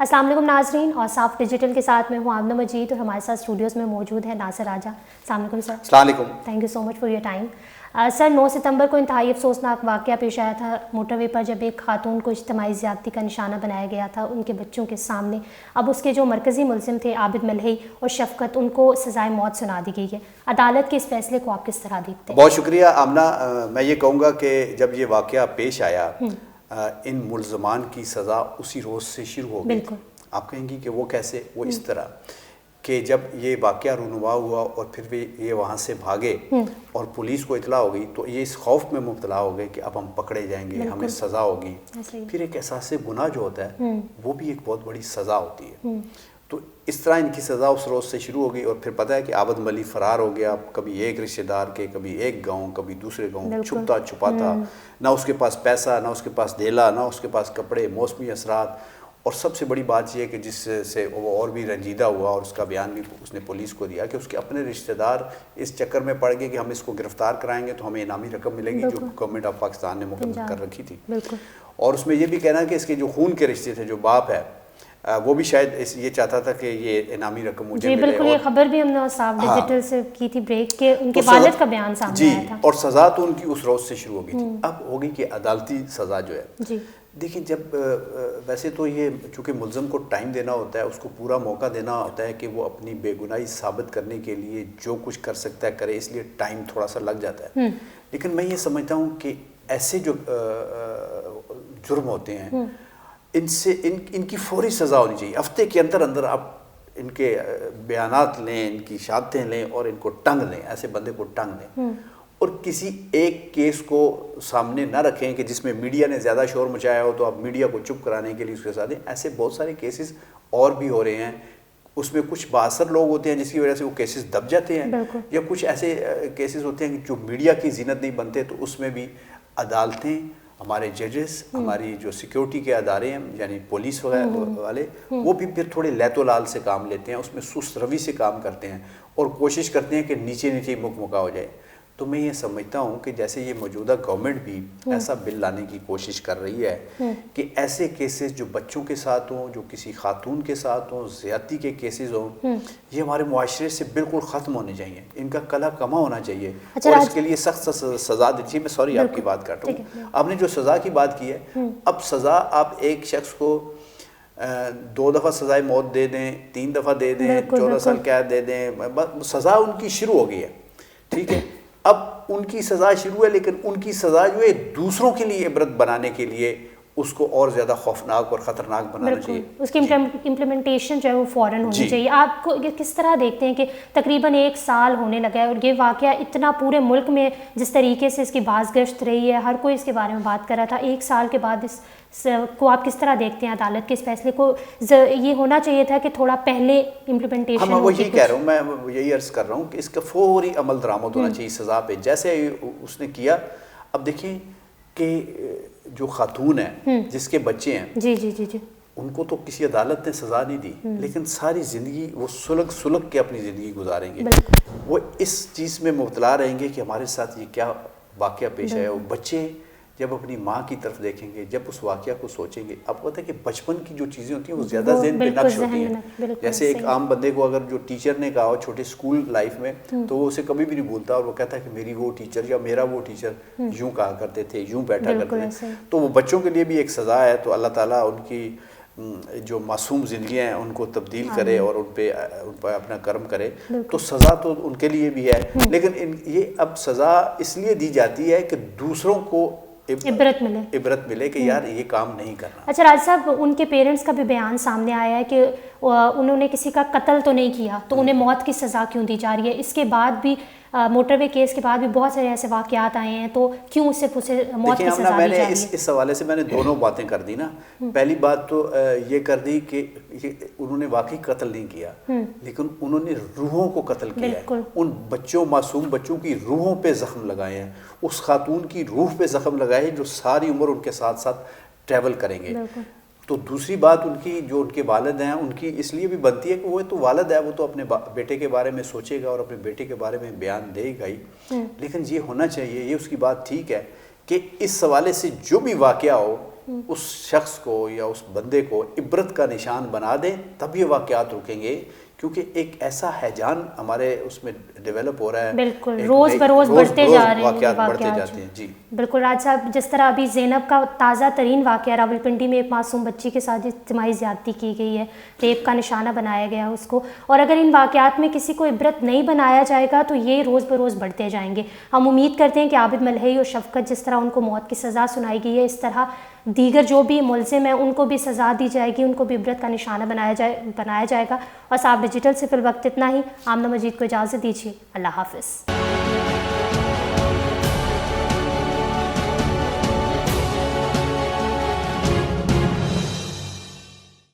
السلام علیکم ناظرین، اور صاف ڈیجیٹل کے ساتھ میں ہوں آمنہ مجید، اور ہمارے ساتھ اسٹوڈیوز میں موجود ہے ناصر راجہ۔ السلام علیکم سر۔ السلام علیکم۔ Thank you so much for your time. Sir 9 ستمبر کو انتہائی افسوسناک واقعہ پیش آیا تھا موٹر وے پر، جب ایک خاتون کو اجتماعی زیادتی کا نشانہ بنایا گیا تھا ان کے بچوں کے سامنے۔ اب اس کے جو مرکزی ملزم تھے عابد ملہی اور شفقت، ان کو سزائے موت سنا دی گئی ہے۔ عدالت کے اس فیصلے کو آپ کس طرح دیکھتے ہیں؟ بہت شکریہ آمنہ۔ میں یہ کہوں گا کہ جب یہ واقعہ پیش آیا ان ملزمان کی سزا اسی روز سے شروع ہو گئی۔ آپ کہیں گی کہ وہ کیسے؟ وہ اس طرح کہ جب یہ واقعہ رونما ہوا اور پھر بھی یہ وہاں سے بھاگے اور پولیس کو اطلاع ہو گئی تو یہ اس خوف میں مبتلا ہو گئے کہ اب ہم پکڑے جائیں گے، ہمیں سزا ہوگی۔ پھر ایک احساس گناہ جو ہوتا ہے وہ بھی ایک بہت بڑی سزا ہوتی ہے۔ تو اس طرح ان کی سزا اس روز سے شروع ہو گئی، اور پھر پتہ ہے کہ عابد ملہی فرار ہو گیا، کبھی ایک رشتہ دار کے، کبھی ایک گاؤں، کبھی دوسرے گاؤں، چھپتا چھپاتا، نہ اس کے پاس پیسہ، نہ اس کے پاس دھیلا، نہ اس کے پاس کپڑے، موسمی اثرات۔ اور سب سے بڑی بات یہ ہے کہ جس سے وہ اور بھی رنجیدہ ہوا، اور اس کا بیان بھی اس نے پولیس کو دیا کہ اس کے اپنے رشتہ دار اس چکر میں پڑ گئے کہ ہم اس کو گرفتار کرائیں گے تو ہمیں انعامی رقم ملے گی، جو گورنمنٹ آف پاکستان نے مقرر کر رکھی تھی۔ اور اس میں یہ بھی کہنا کہ اس کے جو خون کے رشتے تھے، جو باپ ہے، وہ بھی شاید یہ چاہتا تھا کہ یہ انعامی رقم مجھے ملے۔ بالکل، یہ خبر بھی ہم نے صاف ڈیجیٹل سے کی تھی بریک، کہ ان کے والد کا بیان سامنے آیا تھا۔ اور سزا تو ان کی اس روز سے شروع ہو گئی تھی۔ اب ہوگی کہ عدالتی سزا جو ہے، دیکھیں جب ویسے تو یہ چونکہ ملزم کو ٹائم دینا ہوتا ہے، اس کو پورا موقع دینا ہوتا ہے کہ وہ اپنی بے گناہی ثابت کرنے کے لیے جو کچھ کر سکتا ہے کرے، اس لیے ٹائم تھوڑا سا لگ جاتا ہے۔ لیکن میں یہ سمجھتا ہوں کہ ایسے جو جرم ہوتے ہیں ان سے ان کی فوری سزا ہونی چاہیے۔ ہفتے کے اندر اندر آپ ان کے بیانات لیں، ان کی شہادتیں لیں اور ان کو ٹنگ لیں، ایسے بندے کو ٹنگ لیں، اور کسی ایک کیس کو سامنے نہ رکھیں کہ جس میں میڈیا نے زیادہ شور مچایا ہو تو آپ میڈیا کو چپ کرانے کے لیے اس کے ساتھ دیں۔ ایسے بہت سارے کیسز اور بھی ہو رہے ہیں، اس میں کچھ بااثر لوگ ہوتے ہیں جس کی وجہ سے وہ کیسز دب جاتے ہیں، یا کچھ ایسے کیسز ہوتے ہیں جو میڈیا کی زینت نہیں بنتے، تو اس میں بھی عدالتیں، ہمارے ججز، ہماری جو سیکیورٹی کے ادارے ہیں یعنی پولیس وغیرہ والے، وہ بھی پھر تھوڑے لیت و لال سے کام لیتے ہیں، اس میں سست روی سے کام کرتے ہیں اور کوشش کرتے ہیں کہ نیچے نیچے مکمکا ہو جائے۔ تو میں یہ سمجھتا ہوں کہ جیسے یہ موجودہ گورنمنٹ بھی ایسا بل لانے کی کوشش کر رہی ہے کہ ایسے کیسز جو بچوں کے ساتھ ہوں، جو کسی خاتون کے ساتھ ہوں، زیادتی کے کیسز ہوں، یہ ہمارے معاشرے سے بالکل ختم ہونے چاہیے، ان کا کلا کما ہونا چاہیے، اور اس کے لیے سخت سزا دینی چاہیے۔ میں سوری آپ کی بات کر رہا ہوں، آپ نے جو سزا کی بات کی ہے، اب سزا آپ ایک شخص کو 2 دفعہ سزائے موت دے دیں، 3 دفعہ دے دیں، 14 سال قید دے دیں، سزا ان کی شروع ہو گئی ہے، ٹھیک ہے۔ اب ان کی سزا شروع ہے، لیکن ان کی سزا جو ہے دوسروں کے لیے عبرت بنانے کے لیے اس کو اور زیادہ خوفناک اور خطرناک بنانا چاہیے۔ اس کی امپلیمنٹیشن جو ہے وہ فوراً ہونی چاہیے۔ آپ کو کس طرح دیکھتے ہیں کہ تقریباً 1 سال ہونے لگا ہے اور یہ واقعہ اتنا پورے ملک میں جس طریقے سے اس کی باز گشت رہی ہے، ہر کوئی اس کے بارے میں بات کر رہا تھا، 1 سال کے بعد اس کو آپ کس طرح دیکھتے ہیں؟ عدالت کے اس فیصلے کو یہ ہونا چاہیے تھا کہ تھوڑا پہلے امپلیمنٹیشن میں وہی کہہ رہا ہوں، میں یہی عرض کر رہا ہوں کہ اس کا فوری عمل درآمد ہونا چاہیے سزا پہ، جیسے اس نے کیا۔ اب دیکھیں کہ جو خاتون ہے جس کے بچے ہیں، ان کو تو کسی عدالت نے سزا نہیں دی، لیکن ساری زندگی وہ سلگ کے اپنی زندگی گزاریں گے، وہ اس چیز میں مبتلا رہیں گے کہ ہمارے ساتھ یہ کیا واقعہ پیش آیا۔ وہ بچے جب اپنی ماں کی طرف دیکھیں گے، جب اس واقعہ کو سوچیں گے، آپ کو پتہ ہے کہ بچپن کی جو چیزیں ہوتی ہیں وہ زیادہ ذہن پہ نقش ہوتی ہیں۔ جیسے ایک عام بندے کو اگر جو ٹیچر نے کہا ہو چھوٹے اسکول لائف میں، تو وہ اسے کبھی بھی نہیں بھولتا، اور وہ کہتا ہے کہ میری وہ ٹیچر یا میرا وہ ٹیچر یوں کہا کرتے تھے، یوں بیٹھا کرتے تھے۔ تو وہ بچوں کے لیے بھی ایک سزا ہے، تو اللہ تعالیٰ ان کی جو معصوم زندگیاں ہیں ان کو تبدیل کرے اور ان پہ اپنا کرم کرے۔ تو سزا تو ان کے لیے بھی ہے، لیکن یہ اب سزا اس لیے دی جاتی ہے کہ دوسروں کو عبرت ملے کہ یار یہ کام نہیں کرنا۔ اچھا راج صاحب، ان کے پیرنٹس کا بھی بیان سامنے آیا ہے کہ انہوں نے کسی کا قتل تو نہیں کیا، تو انہیں موت کی سزا کیوں دی جا رہی ہے؟ اس کے بعد بھی موٹر وے کیس کے بعد بھی بہت سارے ایسے واقعات آئے ہیں، تو کیوں اسے موت کی سزا دی جا رہی ہے؟ اس حوالے سے میں نے دونوں باتیں کر دی نا۔ پہلی بات تو یہ کر دی کہ انہوں نے واقعی قتل نہیں کیا، لیکن انہوں نے روحوں کو قتل کیا ہے، ان بچوں، معصوم بچوں کی روحوں پہ زخم لگائے ہیں، اس خاتون کی روح پہ زخم لگائے جو ساری عمر ان کے ساتھ ساتھ ٹریول کریں گے۔ تو دوسری بات ان کی جو ان کے والد ہیں، ان کی اس لیے بھی بنتی ہے کہ وہ تو والد ہے، وہ تو اپنے بیٹے کے بارے میں سوچے گا اور اپنے بیٹے کے بارے میں بیان دے گا ہی، لیکن یہ ہونا چاہیے، یہ اس کی بات ٹھیک ہے کہ اس حوالے سے جو بھی واقعہ ہو اس شخص کو یا اس بندے کو عبرت کا نشان بنا دیں، تب یہ واقعات رکیں گے، کیونکہ ایک ایسا ہیجان ہمارے اس میں ڈیولپ ہو رہا ہے، بالکل روز بروز بڑھتے جا رہے ہیں واقعات بڑھتے جاتے ہیں. جی بالکل راج صاحب، جس طرح ابھی زینب کا تازہ ترین واقعہ راولپنڈی میں ایک معصوم بچی کے ساتھ اجتماعی زیادتی کی گئی ہے، ریپ کا نشانہ بنایا گیا اس کو، اور اگر ان واقعات میں کسی کو عبرت نہیں بنایا جائے گا تو یہ روز بروز بڑھتے جائیں گے. ہم امید کرتے ہیں کہ عابد ملہی اور شفقت جس طرح ان کو موت کی سزا سنائی گئی ہے، اس طرح دیگر جو بھی ملزم ہیں ان کو بھی سزا دی جائے گی، ان کو بھی عبرت کا نشانہ بنایا جائے گا. اور صاحب ڈیجیٹل سے فی الوقت اتنا ہی. آمنہ مجید کو اجازت دیجیے. اللہ حافظ.